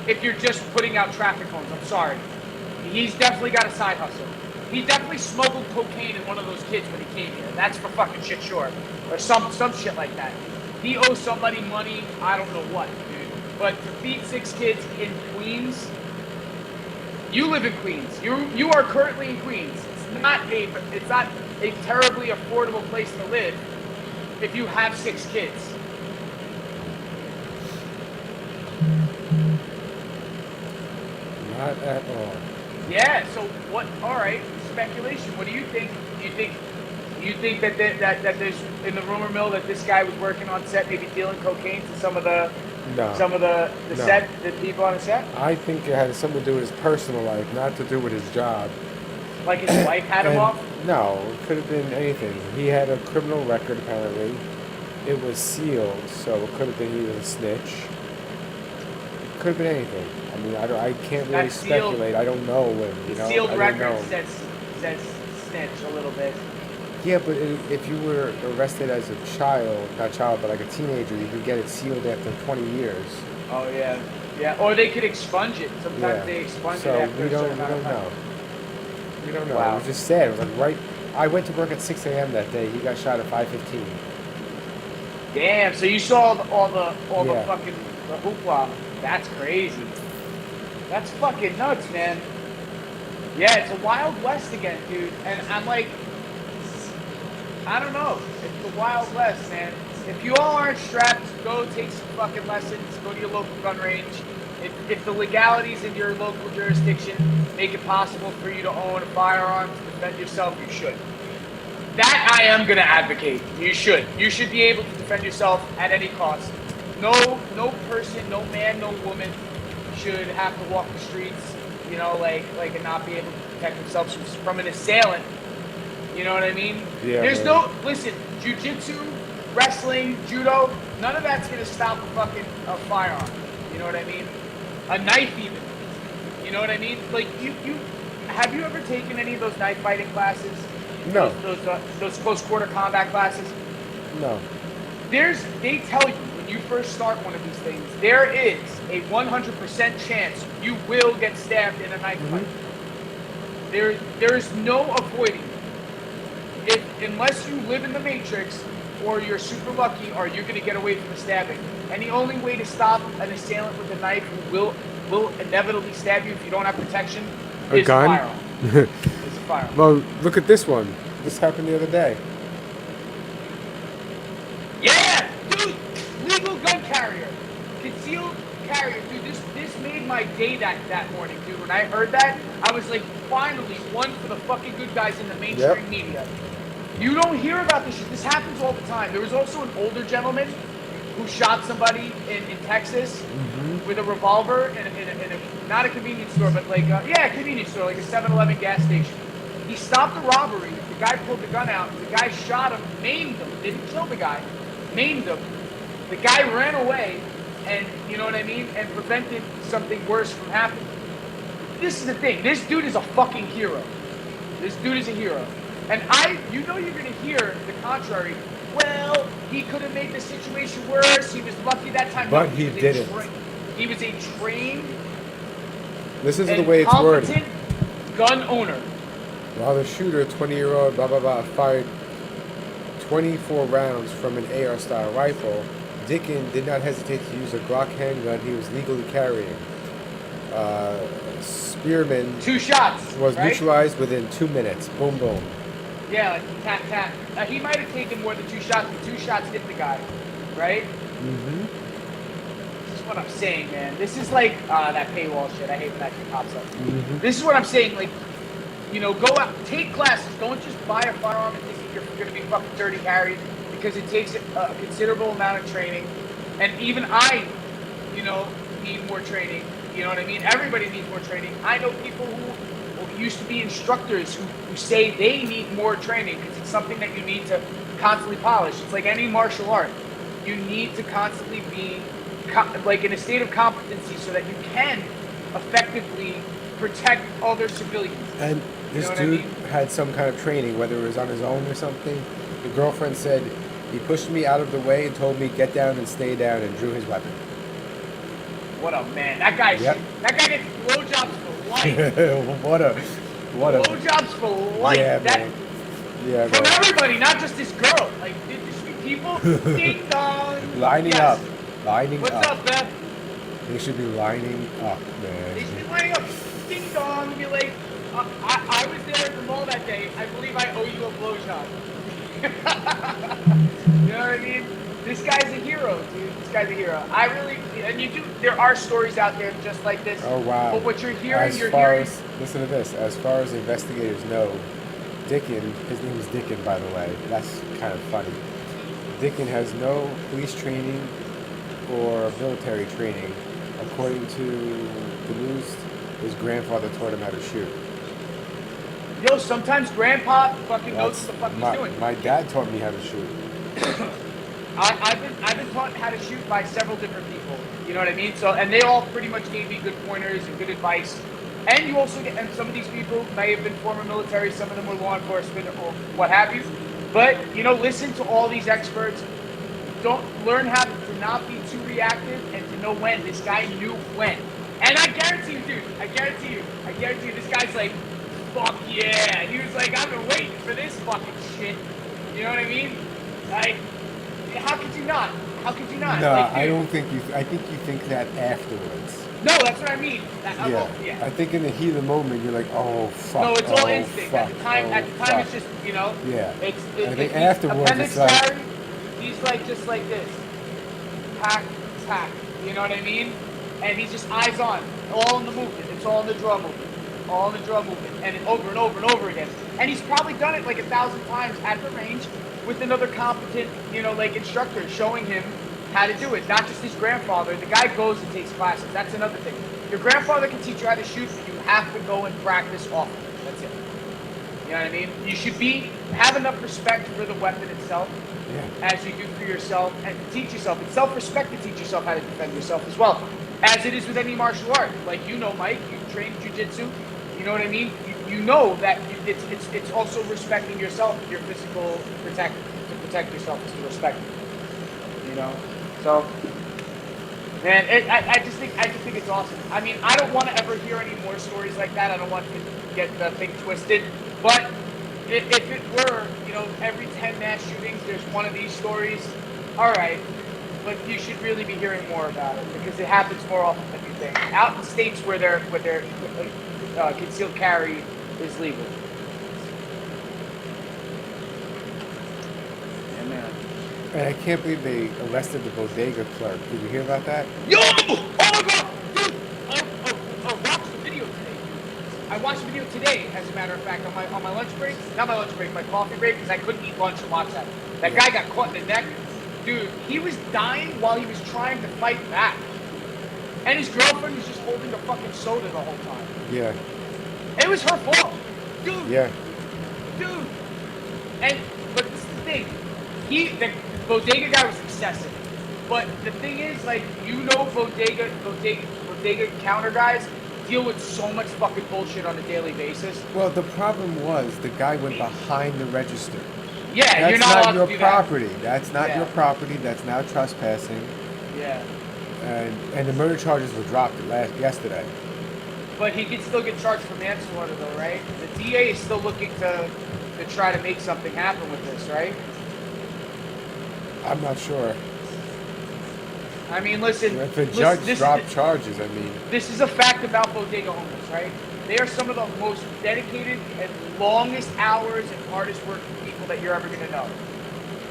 B: if you're just putting out traffic cones. I'm sorry. He's definitely got a side hustle. He definitely smuggled cocaine in one of those kids when he came here. That's for fucking shit sure. Or some shit like that. He owes somebody money, I don't know what, dude. But to feed 6 kids in Queens, you live in Queens. You are currently in Queens. It's not a terribly affordable place to live if you have 6 kids.
A: Not at all.
B: Yeah. So what? All right. Speculation. What do you think? Do you think that there's in the rumor mill that this guy was working on set, maybe dealing cocaine to some of the
A: No.
B: the
A: No.
B: set, the people on the set?
A: I think it had something to do with his personal life, not to do with his job.
B: Like his wife had him
A: And
B: off?
A: no, it could have been anything. He had a criminal record, apparently. It was sealed, so it could have been he was a snitch. It could have been anything. I mean, I can't really
B: That sealed-
A: speculate. I don't know.
B: The
A: I
B: sealed
A: don't
B: record
A: know.
B: says snitch a little bit.
A: Yeah, but if you were arrested as a child, not child, but like a teenager, you could get it sealed after 20 years.
B: Oh yeah, yeah. Or they could expunge it. Sometimes
A: Yeah.
B: they expunge
A: So
B: it after
A: we
B: a
A: don't
B: certain amount of time.
A: know. We don't know.
B: Wow.
A: It was just sad. It was like right. I went to work at 6 a.m. that day. He got shot at 5:15.
B: Damn. So you saw all the
A: Yeah.
B: fucking the hoopla. That's crazy. That's fucking nuts, man. Yeah, it's a Wild West again, dude. And I'm like, I don't know. It's the Wild West, man. If you all aren't strapped, go take some fucking lessons. Go to your local gun range. If the legalities in your local jurisdiction make it possible for you to own a firearm to defend yourself, you should. That I am gonna advocate. You should. You should be able to defend yourself at any cost. No person, no man, no woman should have to walk the streets, you know, and not be able to protect themselves from an assailant. You know what I mean?
A: Yeah.
B: There's listen, jiu-jitsu, wrestling, judo, none of that's gonna stop a firearm. You know what I mean? A knife even. You know what I mean? Like you have you ever taken any of those knife fighting classes?
A: No.
B: Those close quarter combat classes?
A: No.
B: They tell you when you first start one of these things, there is a 100% chance you will get stabbed in a knife fight. There is no avoiding it. Unless you live in the Matrix or you're super lucky, or you're going to get away from the stabbing. And the only way to stop an assailant with a knife who will inevitably stab you if you don't have protection
A: A
B: is
A: gun?
B: a firearm. Is a firearm.
A: Well, look at this one. This happened the other day.
B: Yeah, dude, legal gun carrier, concealed carrier, dude. This made my day that morning, dude. When I heard that, I was like, finally, one for the fucking good guys in the mainstream media. You don't hear about this shit. This happens all the time. There was also an older gentleman who shot somebody in Texas with a revolver in a not a convenience store, but a convenience store, like a 7-Eleven gas station. He stopped the robbery. The guy pulled the gun out. The guy shot him, maimed him. Didn't kill the guy, maimed him. The guy ran away, and you know what I mean, and prevented something worse from happening. This is the thing. This dude is a fucking hero. This dude is a hero. And you're gonna hear the contrary. Well, he could have made the situation worse. He was lucky that time.
A: But
B: no,
A: he didn't.
B: He was a trained,
A: Listen to the way it's worded.
B: competent gun owner.
A: While the shooter, 20-year-old, blah, blah, blah, fired 24 rounds from an AR-style rifle, Dillon did not hesitate to use a Glock handgun he was legally carrying. Spearman
B: 2 shots.
A: was
B: right?
A: neutralized within 2 minutes. Boom, boom.
B: Yeah, like tap, tap. He might have taken more than 2 shots, but 2 shots hit the guy, right? This is what I'm saying, man. This is like that paywall shit. I hate when that shit pops up. This is what I'm saying. Like, go out, take classes. Don't just buy a firearm and think that you're going to be fucking 30 carries, because it takes a considerable amount of training. And even I, need more training. You know what I mean? Everybody needs more training. I know people who used to be instructors who say they need more training because it's something that you need to constantly polish. It's like any martial art. You need to constantly be in a state of competency so that you can effectively protect other civilians.
A: And this dude had some kind of training, whether it was on his own or something. The girlfriend said he pushed me out of the way and told me get down and stay down, and drew his weapon.
B: What a man! That guy gets blowjobs for life.
A: what a
B: blowjobs for life.
A: Yeah, man. Yeah,
B: from
A: man.
B: everybody, not just this girl. Like, did you see people? Ding dong.
A: Lining up. Lining
B: What's
A: up.
B: up, Beth?
A: They should be lining up, man.
B: They should be lining up. Ding dong. And be like, I was there at the mall that day. I believe I owe you a blowjob. You know what I mean? This guy's a hero, dude. This guy's a hero. There are stories out there just like this.
A: Oh, wow.
B: But what you're hearing,
A: listen to this. As far as investigators know, Dillon, his name is Dillon, by the way. That's kind of funny. Dillon has no police training or military training. According to the news, his grandfather taught him how to shoot.
B: Yo, sometimes grandpa fucking knows what the fuck he's doing.
A: My dad taught me how to shoot.
B: I've been taught how to shoot by several different people. You know what I mean? So, and they all pretty much gave me good pointers and good advice. And you also get, and some of these people may have been former military, some of them were law enforcement or what have you. But, listen to all these experts. Don't learn how to not be too reactive and to know when. This guy knew when. And I guarantee you, dude, I guarantee you, this guy's like, fuck yeah. He was like, I've been waiting for this fucking shit. You know what I mean? Like, how could you not? How could you not?
A: No,
B: like,
A: I don't think you. I think you think that afterwards.
B: No, that's what I mean.
A: Yeah. I think in the heat of the moment, you're like, oh fuck.
B: No, it's all instinct.
A: Fuck,
B: at the time, it's just
A: Yeah.
B: I
A: think afterwards, it's like
B: carry, he's like just like this, tack. You know what I mean? And he's just eyes on, all in the movement. It's all in the draw movement. all in the drug movement, and over and over and over again. And he's probably done it like 1,000 times at the range with another competent, like instructor showing him how to do it. Not just his grandfather. The guy goes and takes classes. That's another thing. Your grandfather can teach you how to shoot, but you have to go and practice often. That's it. You know what I mean? You should have enough respect for the weapon itself, as you do for yourself, and to teach yourself. It's self-respect to teach yourself how to defend yourself as well, as it is with any martial art. Like, Mike, you trained jiu-jitsu. You know what I mean? You know that it's also respecting yourself, your physical to protect yourself is to respect it. So, man, I just think it's awesome. I mean, I don't want to ever hear any more stories like that. I don't want to get the thing twisted. But if it were, every 10 mass shootings, there's one of these stories. All right, but you should really be hearing more about it because it happens more often than you think. Out in states where concealed carry is legal. Yeah, man.
A: And I can't believe they arrested the bodega clerk. Did you hear about that?
B: Yo! Oh my god! Dude! I watched the video today. I watched the video today, as a matter of fact, on my lunch break. Not my lunch break, my coffee break, because I couldn't eat lunch and watch that. That guy got caught in the neck. Dude, he was dying while he was trying to fight back. And his girlfriend was just holding the fucking soda the whole time.
A: Yeah.
B: It was her fault. Dude.
A: Yeah.
B: Dude. But this is the thing. The bodega guy was excessive. But the thing is, like, bodega counter guys deal with so much fucking bullshit on a daily basis.
A: Well, the problem was the guy went behind the register.
B: Yeah,
A: that's
B: you're not allowed
A: your
B: to do
A: property.
B: that.
A: That's not your property. That's now trespassing.
B: Yeah.
A: And the murder charges were dropped yesterday.
B: But he can still get charged for manslaughter, though, right? The DA is still looking to try to make something happen with this, right?
A: I'm not sure.
B: I mean, listen.
A: If the judge dropped charges, I mean.
B: This is a fact about bodega owners, right? They are some of the most dedicated and longest hours and hardest working people that you're ever going to know.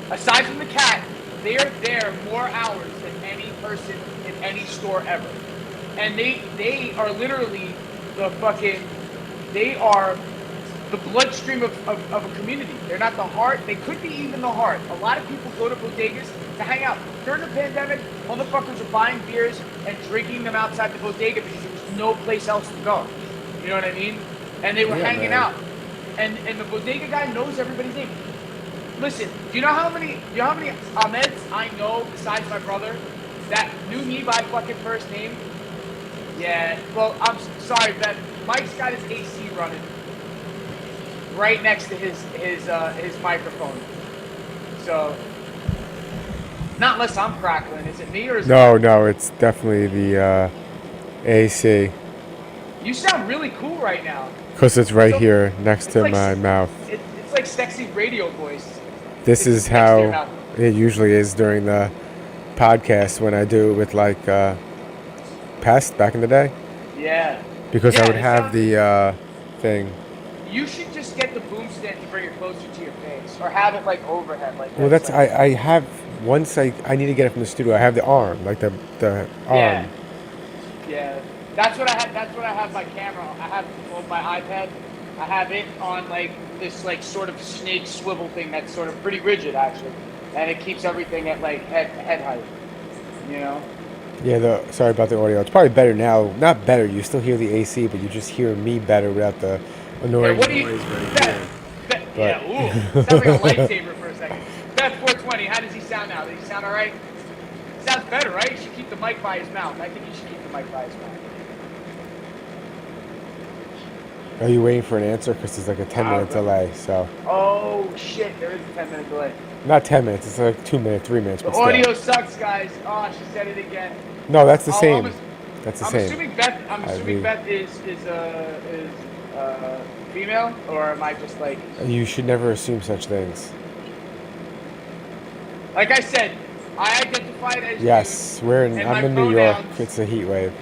B: Aside from the cat, they are there more hours than any person in any store ever. And they are literally they are the bloodstream of a community. They're not the heart. They could be even the heart. A lot of people go to bodegas to hang out. During the pandemic, motherfuckers were buying beers and drinking them outside the bodega because there was no place else to go. You know what I mean? And they were hanging out. And the bodega guy knows everybody's name. Listen, do you know how many Ahmeds I know besides my brother that knew me by fucking first name? Yeah, well, I'm sorry, but Mike's got his AC running right next to his microphone. So, not unless I'm crackling. Is it me or is it?
A: No, it's definitely the AC.
B: You sound really cool right now.
A: Because it's right here next to my mouth.
B: It's like sexy radio voice.
A: This is how it usually is during the podcast when I do it with like past back in the day.
B: Yeah.
A: Because I would have the thing.
B: You should just get the boom stand to bring it closer to your face, or have it like overhead, like.
A: Well, that's I have once I need to get it from the studio. I have the arm, like the arm.
B: Yeah. That's what I have. That's what I have my camera. I have on my iPad. I have it on like this like sort of snake swivel thing that's sort of pretty rigid actually, and it keeps everything at like head height. You know. Yeah.
A: Sorry about the audio. It's probably better now. Not better. You still hear the AC, but you just hear me better without the annoying noise right here.
B: Yeah. Ooh. Sounds like a lightsaber for a second. Beth 420. How does he sound now? Does he sound all right? Sounds better, right? You should keep the mic by his mouth. I think you should keep the mic by his mouth.
A: Are you waiting for an answer? Because there's like a 10-minute delay, so.
B: Oh, shit. There is a 10-minute delay.
A: Not 10 minutes. It's like 2 minutes, 3 minutes.
B: The audio sucks, guys. Oh, she said it again.
A: No, that's the same. That's the same.
B: I'm assuming Beth is female, or am I just like...
A: You should never assume such things.
B: Like I said, I identified as
A: yes, I'm in New York. It's a heat wave.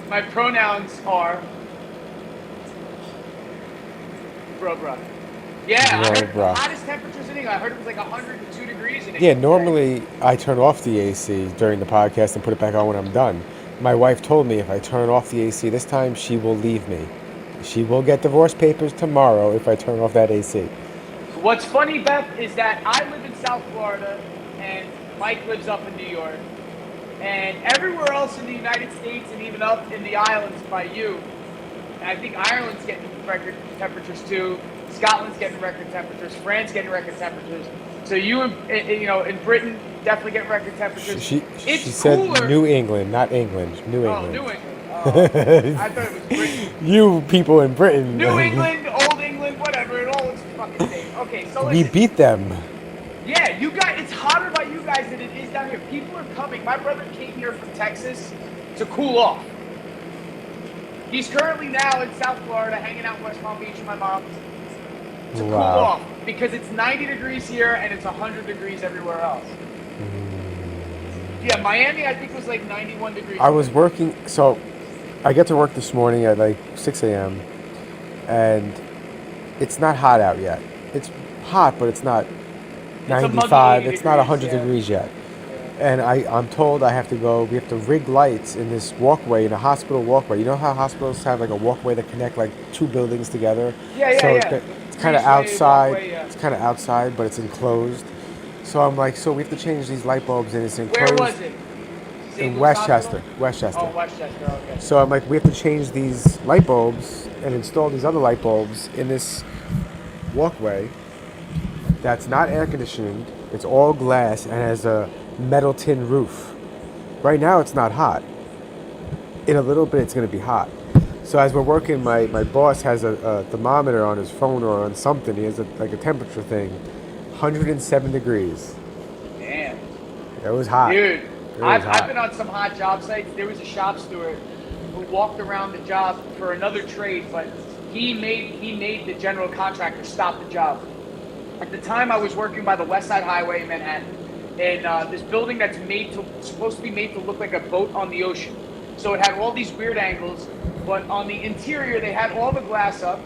B: My pronouns are bruh. Yeah, I heard the hottest temperatures in England. I heard it was like 102 degrees in England.
A: Yeah, normally I turn off the AC during the podcast and put it back on when I'm done. My wife told me if I turn off the AC this time, she will leave me. She will get divorce papers tomorrow if I turn off that AC.
B: What's funny, Beth, is that I live in South Florida and Mike lives up in New York. And everywhere else in the United States and even up in the islands by you, and I think Ireland's getting record temperatures too. Scotland's getting record temperatures. France getting record temperatures. So you, in Britain, definitely getting record temperatures.
A: She
B: It's
A: said
B: cooler.
A: New England, not England. New
B: Oh,
A: England.
B: New England. Oh, I thought it was Britain.
A: You people in Britain.
B: New England, Old England, whatever. It all looks fucking same. Okay, so
A: We
B: listen.
A: beat them.
B: Yeah, you guys. It's hotter by you guys than it is down here. People are coming. My brother came here from Texas to cool off. He's currently now in South Florida, hanging out in West Palm Beach with my mom to cool off because it's 90 degrees here and it's 100 degrees everywhere else. Yeah, Miami, I think, was like 91 degrees.
A: I was working, so I get to work this morning at like 6 a.m. and it's not hot out yet. It's hot, but it's not 95. It's not 100 degrees yet. And I'm told we have to rig lights in this walkway, in a hospital walkway. You know how hospitals have like a walkway that connect like two buildings together?
B: Yeah.
A: It's kind of outside. Walkway, yeah. It's kind of outside, but it's enclosed. So I'm like, so we have to change these light bulbs and it's enclosed.
B: Where was it?
A: In Westchester. Westchester.
B: Oh, Westchester, okay.
A: So I'm like, we have to change these light bulbs and install these other light bulbs in this walkway that's not air conditioned. It's all glass and has a metal tin roof. Right now it's not hot. In a little bit it's going to be hot. So as we're working, my boss has a thermometer on his phone or on something. He has a temperature thing. 107 degrees.
B: Damn.
A: It was hot.
B: Dude, I've been on some hot job sites. There was a shop steward who walked around the job for another trade, but he made the general contractor stop the job. At the time, I was working by the West Side Highway in Manhattan, in this building that's supposed to be made to look like a boat on the ocean. So it had all these weird angles, but on the interior, they had all the glass up,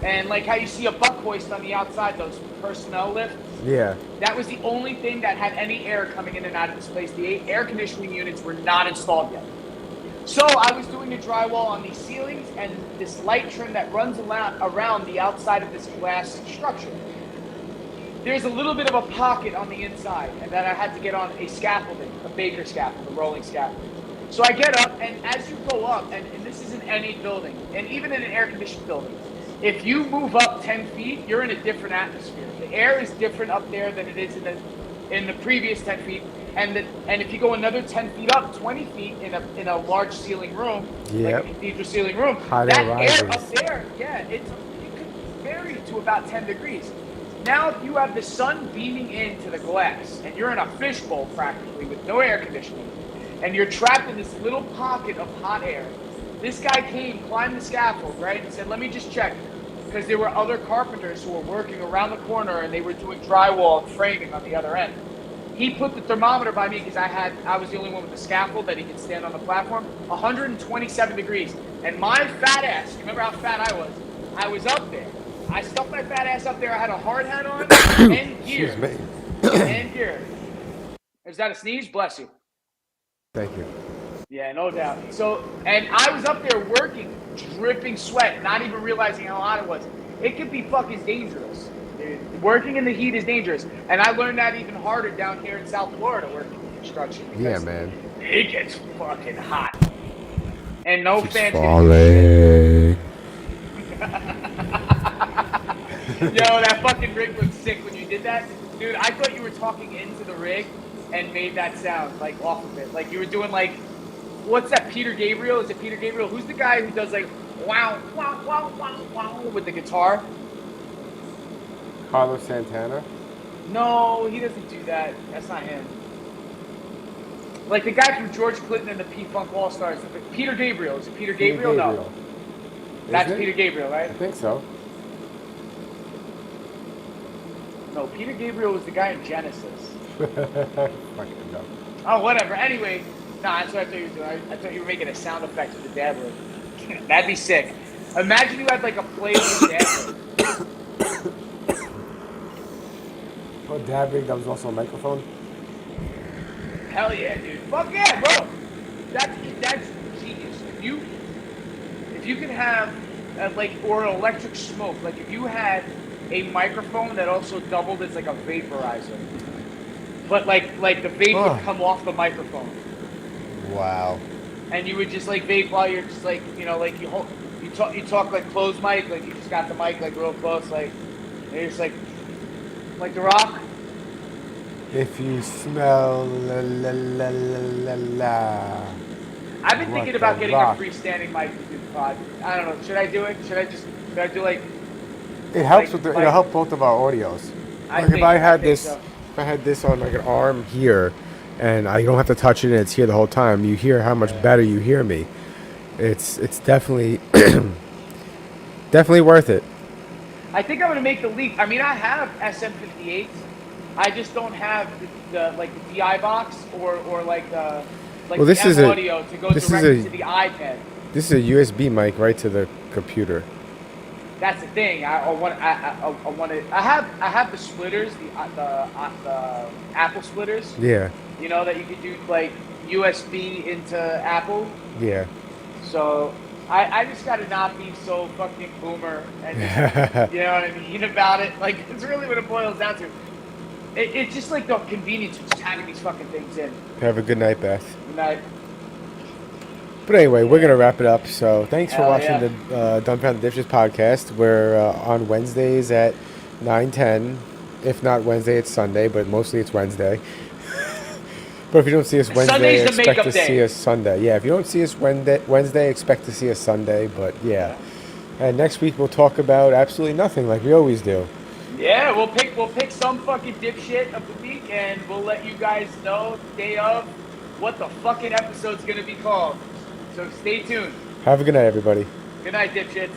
B: and like how you see a buck hoist on the outside, those personnel lifts.
A: Yeah.
B: That was the only thing that had any air coming in and out of this place. The air conditioning units were not installed yet. So I was doing the drywall on these ceilings and this light trim that runs around the outside of this glass structure. There's a little bit of a pocket on the inside, and then I had to get on a scaffolding, a baker scaffold, a rolling scaffold. So I get up, and as you go up, and this is in any building, and even in an air-conditioned building, if you move up 10 feet, you're in a different atmosphere. The air is different up there than it is in the previous 10 feet. And if you go another 10 feet up, 20 feet in a large ceiling room, like a cathedral ceiling room, that air up there, it could vary to about 10 degrees. Now, if you have the sun beaming into the glass, and you're in a fishbowl practically with no air conditioning, and you're trapped in this little pocket of hot air, this guy came, climbed the scaffold, right, and said, let me just check. Because there were other carpenters who were working around the corner and they were doing drywall and framing on the other end. He put the thermometer by me because I was the only one with the scaffold that he could stand on the platform, 127 degrees. And my fat ass, you remember how fat I was up there. I stuffed my fat ass up there. I had a hard hat on and gear. And gear. Is that a sneeze? Bless you.
A: Thank you.
B: Yeah, no doubt. So, and I was up there working, dripping sweat, not even realizing how hot it was. It could be fucking dangerous. Dude. Working in the heat is dangerous. And I learned that even harder down here in South Florida working in construction.
A: Yeah, man.
B: It gets fucking hot. And no fans
A: falling.
B: Yo, that fucking rig looked sick when you did that. Dude, I thought you were talking into the rig and made that sound, like, off of it. Like, you were doing, like, what's that, Peter Gabriel? Is it Peter Gabriel? Who's the guy who does, like, wow, wow, wow, wow, wow, with the guitar?
A: Carlos Santana?
B: No, he doesn't do that. That's not him. Like, the guy from George Clinton and the P-Funk All-Stars. Peter Gabriel. Is it Peter Gabriel? No. That's Peter Gabriel, right?
A: I think so.
B: No, Peter Gabriel was the guy in Genesis.
A: Fucking no.
B: Oh, whatever. Anyway, that's what I thought you were doing. I thought you were making a sound effect with the dad word. That'd be sick. Imagine you had like a play with the dad word.
A: Oh, dad rig, that was also a microphone?
B: Hell yeah, dude. Fuck yeah, bro. that's genius. If you can have like or electric smoke, like if you had a microphone that also doubled as like a vaporizer, but like the vape would come off the microphone.
A: Wow.
B: And you would just like vape while you're just like like you talk like closed mic, like you just got the mic like real close, like and you're just like The Rock.
A: If you smell la la la la la la.
B: I've been thinking about getting a freestanding mic to do the pod. I don't know. Should I do it? Should I do like?
A: It helps with it'll help both of our audios. Like if I had this on like an arm here, and I don't have to touch it and it's here the whole time, you hear how much better you hear me. It's definitely definitely worth it.
B: I think I'm gonna make the leap. I mean, I have SM58s. I just don't have the DI box or like the
A: this is
B: audio to go directly to the iPad.
A: This is a USB mic right to the computer.
B: That's the thing. I have the splitters, the Apple splitters.
A: Yeah.
B: You know that you could do like USB into Apple.
A: Yeah.
B: So I just gotta not be so fucking boomer and just, you know what I mean about it. Like it's really what it boils down to. It's just like the convenience of just having these fucking things in.
A: Have a good night, Beth.
B: Good night.
A: But anyway, we're going to wrap it up. So thanks for watching the Dumbfounded Dipshits podcast. We're on Wednesdays at 9:10. If not Wednesday, it's Sunday, but mostly it's Wednesday. But if you don't see us Wednesday, expect to see us Sunday. Yeah, if you don't see us Wednesday, expect to see us Sunday. But yeah. And next week we'll talk about absolutely nothing like we always do.
B: Yeah, we'll pick some fucking dipshit of the week, and we'll let you guys know the day of what the fucking episode's gonna be called. So stay tuned.
A: Have a good night, everybody.
B: Good night, dipshits.